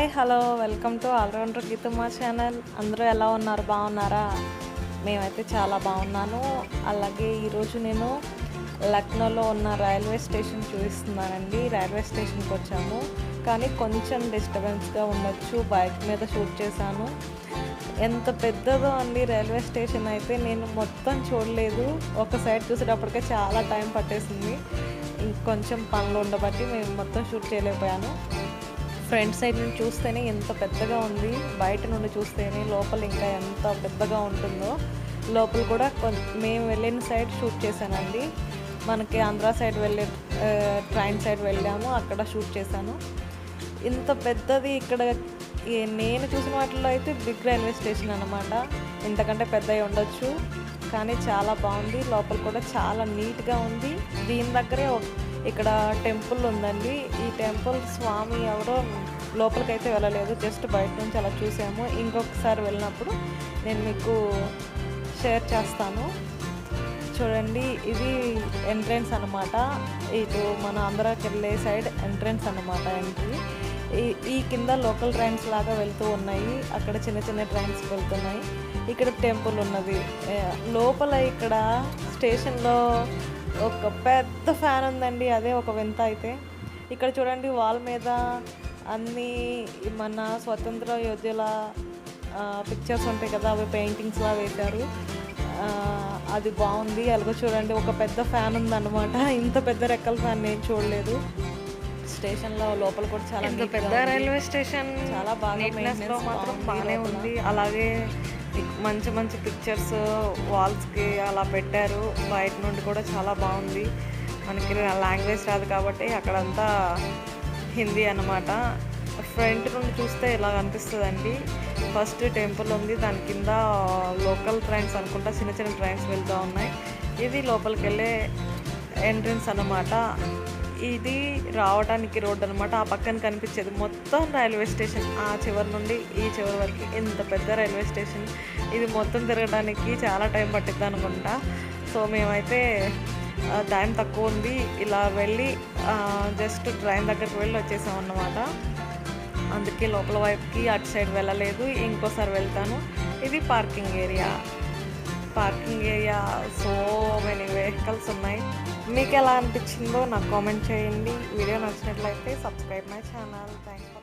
Hi hello welcome to allroundergeethamma channel. అందరూ ఎలా ఉన్నారు, బాగున్నారా? మేమైతే చాలా బాగున్నాను. అలాగే ఈరోజు నేను లక్నోలో ఉన్న రైల్వే స్టేషన్ చూపిస్తున్నానండి. రైల్వే స్టేషన్కి వచ్చాము, కానీ కొంచెం డిస్టర్బెన్స్గా ఉండొచ్చు. బైక్ మీద షూట్ చేశాను. ఎంత పెద్దదో అండి రైల్వే స్టేషన్ అయితే, నేను మొత్తం చూడలేదు. ఒక సైడ్ చూసేటప్పటికే చాలా టైం పట్టేసింది. ఇంకొంచెం పనులు ఉండబట్టి మేము మొత్తం షూట్ చేయలేకపోయాను. ఫ్రంట్ సైడ్ నుండి చూస్తేనే ఎంత పెద్దగా ఉంది, బయట నుండి చూస్తేనే లోపల ఇంకా ఎంత పెద్దగా ఉంటుందో. లోపల కూడా మేము వెళ్ళిన సైడ్ షూట్ చేశానండి. మనకి ఆంధ్ర సైడ్ వెళ్ళే ట్రైన్ సైడ్ వెళ్ళాము, అక్కడ షూట్ చేశాను. ఇంత పెద్దది ఇక్కడ నేను చూసిన వాటిలో అయితే బిగ్ రైల్వే స్టేషన్ అన్నమాట. ఇంతకంటే పెద్దవి ఉండొచ్చు, కానీ చాలా బాగుంది. లోపల కూడా చాలా నీట్గా ఉంది. దీని దగ్గరే ఇక్కడ టెంపుల్ ఉందండి. ఈ టెంపుల్ స్వామి ఎవరో లోపలికైతే వెళ్ళలేదు, జస్ట్ బయట నుంచి అలా చూసాము. ఇంకొకసారి వెళ్ళినప్పుడు నేను మీకు షేర్ చేస్తాను. చూడండి, ఇది ఎంట్రన్స్ అన్నమాట. ఇటు మన ఆంధ్రాకి వెళ్ళే సైడ్ ఎంట్రన్స్ అన్నమాట, ఎంట్రీ. ఈ కింద లోకల్ ట్రైన్స్ లాగా వెళ్తూ ఉన్నాయి, అక్కడ చిన్న చిన్న ట్రైన్స్ వెళ్తున్నాయి. ఇక్కడ టెంపుల్ ఉన్నది లోపల. ఇక్కడ స్టేషన్లో ఒక పెద్ద ఫ్యాన్ ఉందండి, అదే ఒక వింత అయితే. ఇక్కడ చూడండి, వాల్ మీద అన్నీ మన స్వతంత్ర యోధుల పిక్చర్స్ ఉంటాయి కదా, అవి పెయింటింగ్స్లా వేశారు. అది బాగుంది. అలాగే చూడండి, ఒక పెద్ద ఫ్యాన్ ఉందన్నమాట. ఇంత పెద్ద రెక్కల ఫ్యాన్ నేను చూడలేదు. స్టేషన్లో లోపల కూడా చాలా పెద్ద రైల్వే స్టేషన్, చాలా బాగా మాత్రం బాగానే ఉంది. అలాగే మంచి మంచి పిక్చర్స్ వాల్స్కి అలా పెట్టారు. బయట నుండి కూడా చాలా బాగుంది. మనకి లాంగ్వేజ్ రాదు కాబట్టి అక్కడంతా హిందీ అన్నమాట. ఫ్రంట్ నుండి చూస్తే ఇలా కనిపిస్తుందండి. ఫస్ట్ టెంపుల్ ఉంది, దాని కింద లోకల్ ట్రైన్స్ అనుకుంటా, చిన్న చిన్న ట్రైన్స్ వెళ్తూ ఉన్నాయి. ఇది లోపలికి వెళ్ళే ఎంట్రన్స్ అన్నమాట. ఇది రావడానికి రోడ్ అనమాట. ఆ పక్కన కనిపించేది మొత్తం రైల్వే స్టేషన్. ఆ చివరి నుండి ఈ చివరి వరకు ఎంత పెద్ద రైల్వే స్టేషన్. ఇది మొత్తం తిరగడానికి చాలా టైం పట్టిద్ది అనుకుంటా. సో మేమైతే టైం తక్కువ ఉంది, ఇలా వెళ్ళి జస్ట్ ట్రైన్ దగ్గరికి వెళ్ళి వచ్చేసాం అన్నమాట. అందుకే లోపల వైపుకి అటు సైడ్ వెళ్ళలేదు. ఇంకోసారి వెళ్తాను. ఇది parking area. So many vehicles ఉన్నాయి. మీకు ఎలా అనిపించిందో నాకు కామెంట్ చేయండి. వీడియో నచ్చినట్లయితే సబ్స్క్రైబ్ మై ఛానల్. థ్యాంక్స్.